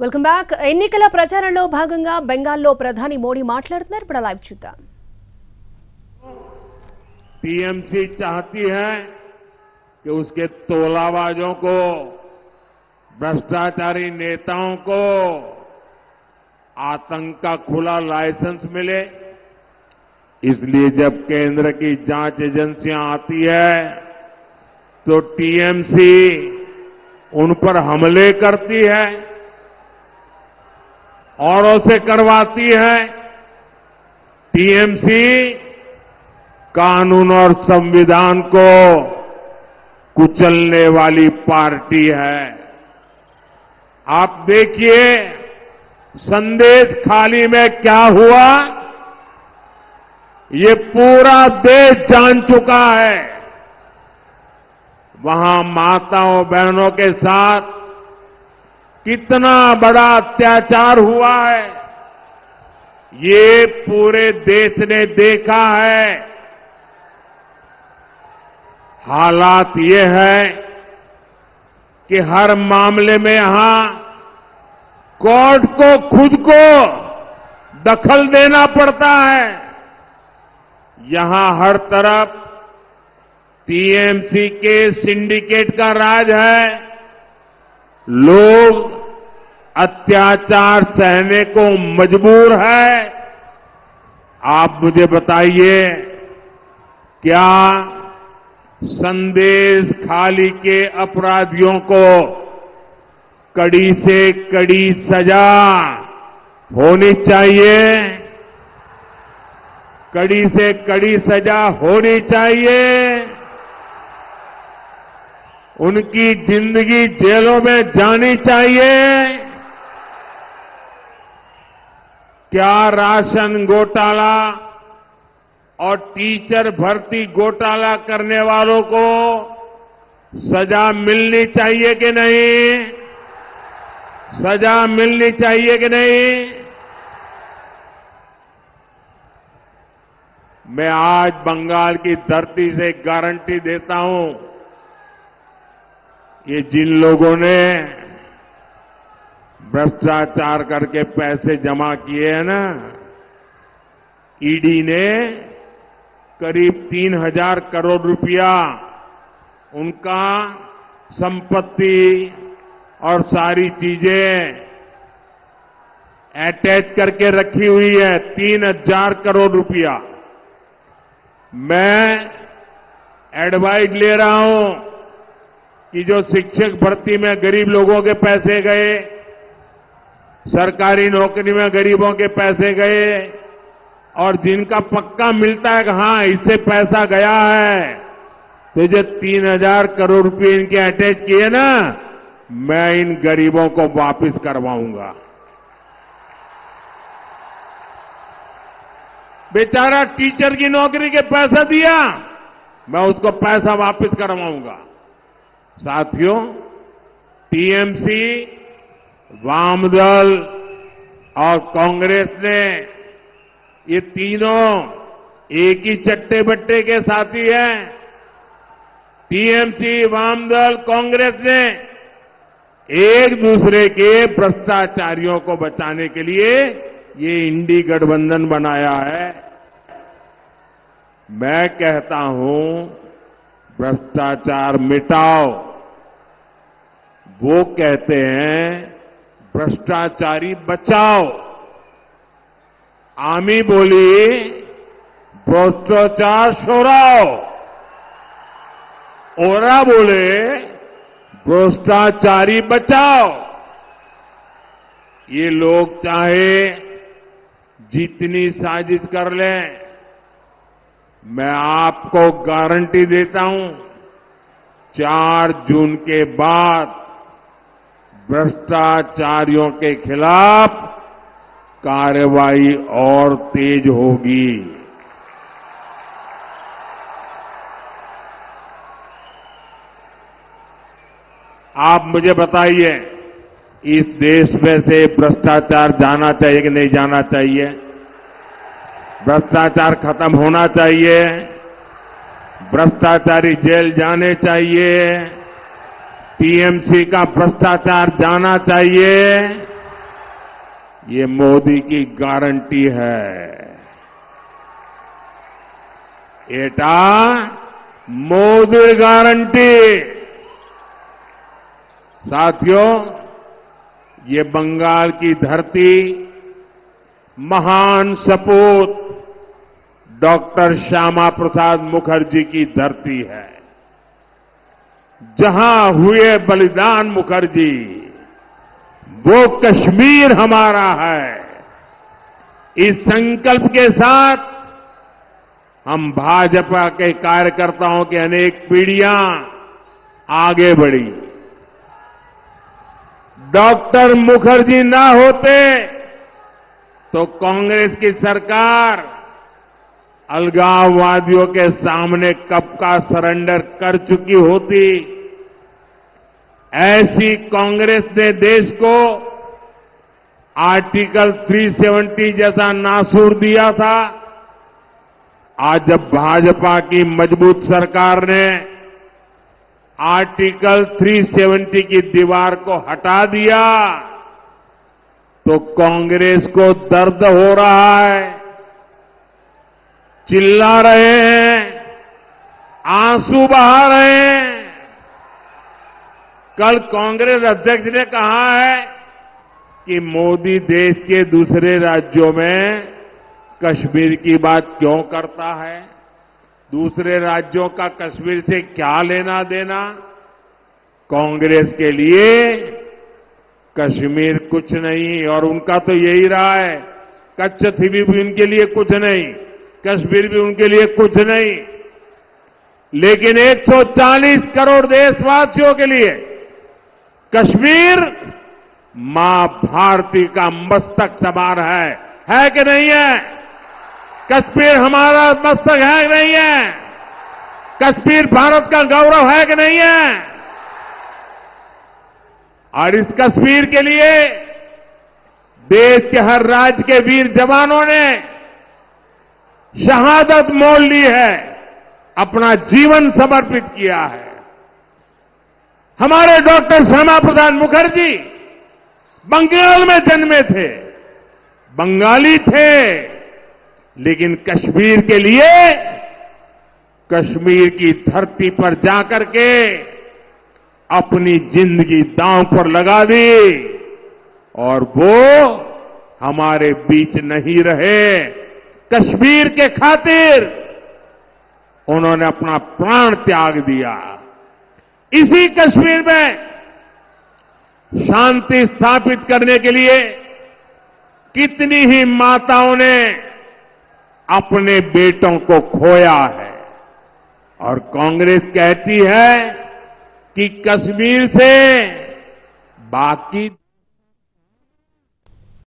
Welcome back. ఎన్నికల ప్రచారంలో భాగంగా బెంగాల్లో ప్రధాని మోడీ మాట్లాడుతున్నారు. ఇప్పుడు లైవ్ చూద్దాం. टीएमसी चाहती है कि उसके तोलाबाजों को, भ्रष्टाचारी नेताओं को आतंक का खुला लाइसेंस मिले। इसलिए जब केंद्र की जांच एजेंसियां आती है तो टीएमसी उन पर हमले करती है, औरों से करवाती है। टीएमसी कानून और संविधान को कुचलने वाली पार्टी है। आप देखिए संदेश खाली में क्या हुआ, ये पूरा देश जान चुका है। वहां माताओं बहनों के साथ कितना बड़ा अत्याचार हुआ है, ये पूरे देश ने देखा है। हालात ये है कि हर मामले में यहां कोर्ट को खुद को दखल देना पड़ता है। यहां हर तरफ टीएमसी के सिंडिकेट का राज है। लोग अत्याचार सहने को मजबूर है। आप मुझे बताइए, क्या संदेश खाली के अपराधियों को कड़ी से कड़ी सजा होनी चाहिए? कड़ी से कड़ी सजा होनी चाहिए। उनकी जिंदगी जेलों में जानी चाहिए। क्या राशन घोटाला और टीचर भर्ती घोटाला करने वालों को सजा मिलनी चाहिए कि नहीं? सजा मिलनी चाहिए कि नहीं? मैं आज बंगाल की धरती से गारंटी देता हूं, ये जिन लोगों ने भ्रष्टाचार करके पैसे जमा किए हैं ना, ईडी ने करीब 3,000 करोड़ रुपया उनका संपत्ति और सारी चीजें अटैच करके रखी हुई है। 3,000 करोड़ रुपया। मैं एडवाइस ले रहा हूं कि जो शिक्षक भर्ती में गरीब लोगों के पैसे गए, सरकारी नौकरी में गरीबों के पैसे गए, और जिनका पक्का मिलता है कि हां इससे पैसा गया है, तो जो 3,000 करोड़ रुपए इनके अटैच किए ना, मैं इन गरीबों को वापस करवाऊंगा। बेचारा टीचर की नौकरी के पैसा दिया, मैं उसको पैसा वापस करवाऊंगा। साथियों, टीएमसी, वामदल और कांग्रेस ने, ये तीनों एक ही चट्टे बट्टे के साथी हैं। टीएमसी, वामदल, कांग्रेस ने एक दूसरे के भ्रष्टाचारियों को बचाने के लिए ये इंडी गठबंधन बनाया है। मैं कहता हूं, भ्रष्टाचार मिटाओ। वो कहते हैं भ्रष्टाचारी बचाओ। आमी बोली भ्रष्टाचार छोड़ाओ, ओरा बोले भ्रष्टाचारी बचाओ। ये लोग चाहे जितनी साजिश कर लें, मैं आपको गारंटी देता हूं, 4 जून के बाद भ्रष्टाचारियों के खिलाफ कार्रवाई और तेज होगी। आप मुझे बताइए, इस देश में से भ्रष्टाचार जाना चाहिए कि नहीं जाना चाहिए? भ्रष्टाचार खत्म होना चाहिए। भ्रष्टाचारी जेल जाने चाहिए। टीएमसी का भ्रष्टाचार जाना चाहिए। ये मोदी की गारंटी है। एटा मोदी गारंटी। साथियों, ये बंगाल की धरती महान सपूत डॉक्टर श्यामा प्रसाद मुखर्जी की धरती है। जहां हुए बलिदान मुखर्जी, वो कश्मीर हमारा है। इस संकल्प के साथ हम भाजपा के कार्यकर्ताओं की अनेक पीढ़ियां आगे बढ़ी। डॉक्टर मुखर्जी ना होते तो कांग्रेस की सरकार अलगाववादियों के सामने कब का सरेंडर कर चुकी होती। ऐसी कांग्रेस ने देश को आर्टिकल 370 जैसा नासूर दिया था। आज जब भाजपा की मजबूत सरकार ने आर्टिकल 370 की दीवार को हटा दिया तो कांग्रेस को दर्द हो रहा है। चिल्ला रहे हैं, आंसू बहा रहे हैं। कल कांग्रेस अध्यक्ष ने कहा है कि मोदी देश के दूसरे राज्यों में कश्मीर की बात क्यों करता है। दूसरे राज्यों का कश्मीर से क्या लेना देना। कांग्रेस के लिए कश्मीर कुछ नहीं, और उनका तो यही रहा है। कच्छथीवी भी उनके लिए कुछ नहीं, कश्मीर भी उनके लिए कुछ नहीं। लेकिन 140 करोड़ देशवासियों के लिए कश्मीर मां भारती का मस्तक समान है कि नहीं है। कश्मीर हमारा मस्तक है कि नहीं है। कश्मीर भारत का गौरव है कि नहीं है। और इस कश्मीर के लिए देश के हर राज्य के वीर जवानों ने शहादत मोल ली है, अपना जीवन समर्पित किया है। हमारे डॉक्टर श्यामा प्रसाद मुखर्जी बंगाल में जन्मे थे, बंगाली थे, लेकिन कश्मीर के लिए कश्मीर की धरती पर जाकर के अपनी जिंदगी दांव पर लगा दी और वो हमारे बीच नहीं रहे। कश्मीर के खातिर उन्होंने अपना प्राण त्याग दिया। इसी कश्मीर में शांति स्थापित करने के लिए कितनी ही माताओं ने अपने बेटों को खोया है। और कांग्रेस कहती है कि कश्मीर से बाकी